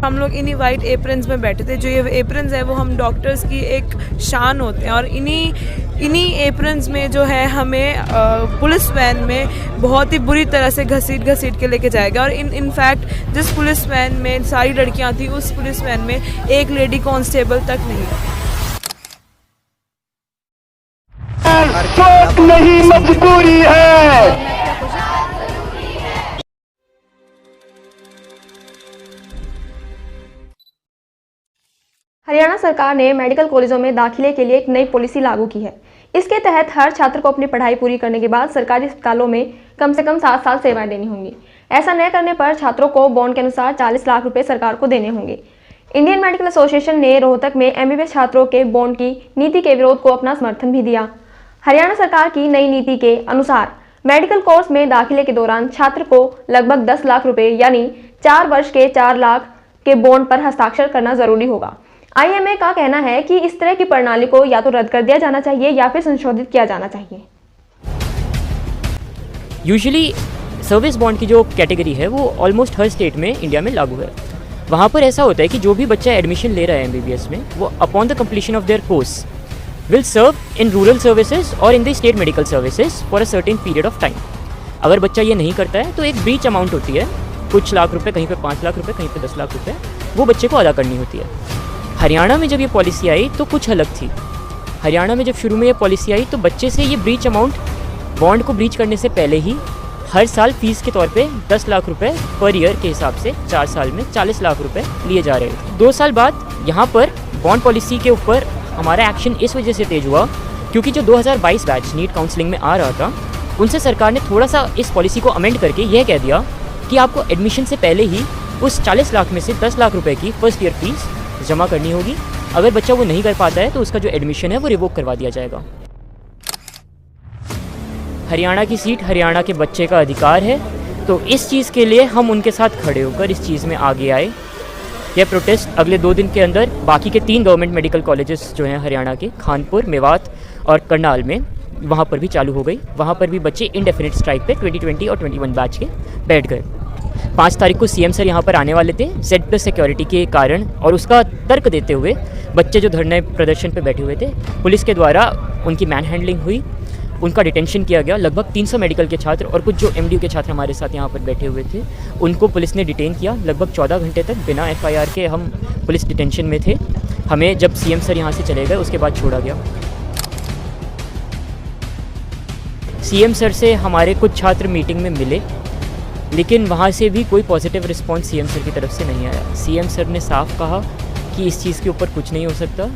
हम लोग इन्हीं वाइट एप्रन्स में बैठे थे। जो ये एप्रन्स है वो हम डॉक्टर्स की एक शान होते हैं, और इन्हीं एप्रन्स में जो है हमें पुलिस वैन में बहुत ही बुरी तरह से घसीट के लेके जाएगा। और इनफैक्ट जिस पुलिस वैन में सारी लड़कियां थी, उस पुलिस वैन में एक लेडी कांस्टेबल तक नहीं। शौक नहीं मजबूरी है। हरियाणा सरकार ने मेडिकल कॉलेजों में दाखिले के लिए एक नई पॉलिसी लागू की है। इसके तहत हर छात्र को अपनी पढ़ाई पूरी करने के बाद सरकारी अस्पतालों में कम से कम 7 साल सेवाएं देनी होंगी। ऐसा न करने पर छात्रों को बॉन्ड के अनुसार 40 लाख रुपए सरकार को देने होंगे। इंडियन मेडिकल एसोसिएशन ने रोहतक में एमबीबीएस छात्रों के बॉन्ड की नीति के विरोध को अपना समर्थन भी दिया। हरियाणा सरकार की नई नीति के अनुसार मेडिकल कोर्स में दाखिले के दौरान छात्र को लगभग 10 लाख रुपए यानी 4 वर्ष के 4 लाख के बॉन्ड पर हस्ताक्षर करना जरूरी होगा। आईएमए का कहना है कि इस तरह की प्रणाली को या तो रद्द कर दिया जाना चाहिए या फिर संशोधित किया जाना चाहिए। यूजुअली सर्विस बॉन्ड की जो कैटेगरी है वो ऑलमोस्ट हर स्टेट में इंडिया में लागू है। वहाँ पर ऐसा होता है कि जो भी बच्चा एडमिशन ले रहा है एमबीबीएस में, वो upon the completion of their course will serve in rural services और in the state medical services for a certain period of time. अगर बच्चा ये नहीं करता है तो एक ब्रीच अमाउंट होती है, कुछ लाख रुपए, कहीं पे 5 लाख रुपए, कहीं पे 10 लाख रुपए, वो बच्चे को अदा करनी होती है। हरियाणा में जब ये पॉलिसी आई तो कुछ अलग थी। हरियाणा में जब शुरू में ये पॉलिसी आई तो बच्चे से ये ब्रीच अमाउंट, बॉन्ड को ब्रीच करने से पहले ही हर साल फीस के तौर पे 10 लाख रुपए पर ईयर के हिसाब से 4 साल में 40 लाख रुपए लिए जा रहे थे। 2 साल बाद यहाँ पर बॉन्ड पॉलिसी के ऊपर हमारा एक्शन इस वजह से तेज हुआ क्योंकि जो 2022 बैच नीट काउंसलिंग में आ रहा था, उनसे सरकार ने थोड़ा सा इस पॉलिसी को अमेंड करके यह कह दिया कि आपको एडमिशन से पहले ही उस 40 लाख में से 10 लाख रुपए की फर्स्ट ईयर फीस जमा करनी होगी। अगर बच्चा वो नहीं कर पाता है तो उसका जो एडमिशन है वो रिवोक करवा दिया जाएगा। हरियाणा की सीट हरियाणा के बच्चे का अधिकार है, तो इस चीज़ के लिए हम उनके साथ खड़े होकर इस चीज़ में आगे आए। यह प्रोटेस्ट अगले 2 दिन के अंदर बाकी के 3 गवर्नमेंट मेडिकल कॉलेजेस जो हैं हरियाणा के, खानपुर, मेवात और करनाल में, वहाँ पर भी चालू हो गई। वहाँ पर भी बच्चे इंडेफिनिट स्ट्राइक पे 2020 और 21 बैच के बैठ गए। 5 तारीख को सीएम सर यहाँ पर आने वाले थे Z+ सिक्योरिटी के कारण, और उसका तर्क देते हुए बच्चे जो धरने प्रदर्शन पे बैठे हुए थे, पुलिस के द्वारा उनकी मैन हैंडलिंग हुई, उनका डिटेंशन किया गया। लगभग 300 मेडिकल के छात्र और कुछ जो MDU के छात्र हमारे साथ यहाँ पर बैठे हुए थे, उनको पुलिस ने डिटेन किया। लगभग 14 घंटे तक बिना FIR के हम पुलिस डिटेंशन में थे। हमें जब सीएम सर यहाँ से चले गए उसके बाद छोड़ा गया। सीएम सर से हमारे कुछ छात्र मीटिंग में मिले, लेकिन वहाँ से भी कोई पॉजिटिव रिस्पांस सीएम सर की तरफ से नहीं आया। सीएम सर ने साफ कहा कि इस चीज़ के ऊपर कुछ नहीं हो सकता।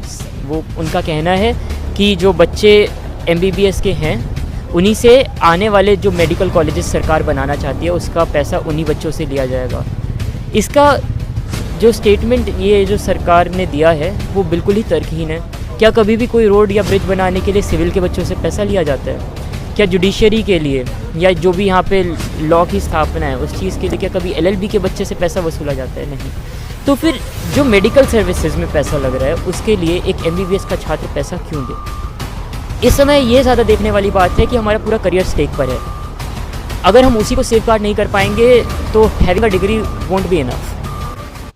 वो उनका कहना है कि जो बच्चे MBBS के हैं उन्हीं से आने वाले जो मेडिकल कॉलेजेस सरकार बनाना चाहती है उसका पैसा उन्हीं बच्चों से लिया जाएगा। इसका जो स्टेटमेंट ये जो सरकार ने दिया है वो बिल्कुल ही तर्कहीन है। क्या कभी भी कोई रोड या ब्रिज बनाने के लिए सिविल के बच्चों से पैसा लिया जाता है? क्या जुडिशरी के लिए या जो भी यहाँ पे लॉ की स्थापना है उस चीज़ के लिए क्या कभी LLB के बच्चे से पैसा वसूला जाता है? नहीं। तो फिर जो मेडिकल सर्विसेज में पैसा लग रहा है उसके लिए एक MBBS का छात्र पैसा क्यों दे? इस समय ये ज़्यादा देखने वाली बात है कि हमारा पूरा करियर स्टेक पर है। अगर हम उसी को सेफगार्ड नहीं कर पाएंगे तो having a degree won't be enough.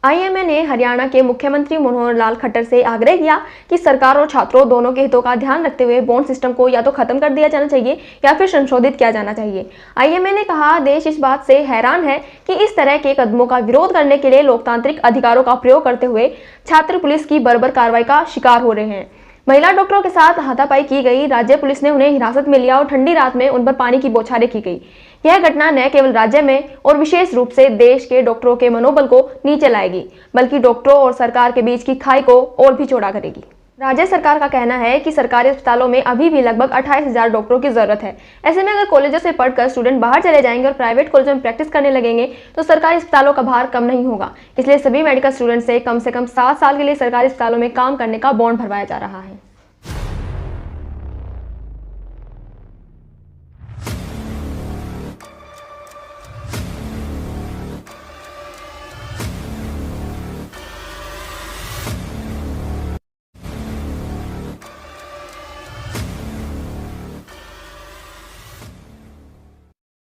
IMA ने हरियाणा के मुख्यमंत्री मनोहर लाल खट्टर से आग्रह किया कि सरकार और छात्रों दोनों के हितों का ध्यान रखते हुए बॉन्ड सिस्टम को या तो खत्म कर दिया जाना चाहिए या फिर संशोधित किया जाना चाहिए। आईएमए ने कहा, देश इस बात से हैरान है कि इस तरह के कदमों का विरोध करने के लिए लोकतांत्रिक अधिकारों का प्रयोग करते हुए छात्र पुलिस की बर्बर कार्रवाई का शिकार हो रहे हैं। महिला डॉक्टरों के साथ हाथापाई की गई, राज्य पुलिस ने उन्हें हिरासत में लिया और ठंडी रात में उन पर पानी की बौछारें की गई। यह घटना न केवल राज्य में और विशेष रूप से देश के डॉक्टरों के मनोबल को नीचे लाएगी, बल्कि डॉक्टरों और सरकार के बीच की खाई को और भी चौड़ा करेगी। राज्य सरकार का कहना है कि सरकारी अस्पतालों में अभी भी लगभग 28,000 डॉक्टरों की जरूरत है। ऐसे में अगर कॉलेजों से पढ़कर स्टूडेंट बाहर चले जाएंगे और प्राइवेट कॉलेजों में प्रैक्टिस करने लगेंगे तो सरकारी अस्पतालों का भार कम नहीं होगा। इसलिए सभी मेडिकल स्टूडेंट से कम 7 साल के लिए सरकारी अस्पतालों में काम करने का बॉन्ड भरवाया जा रहा है।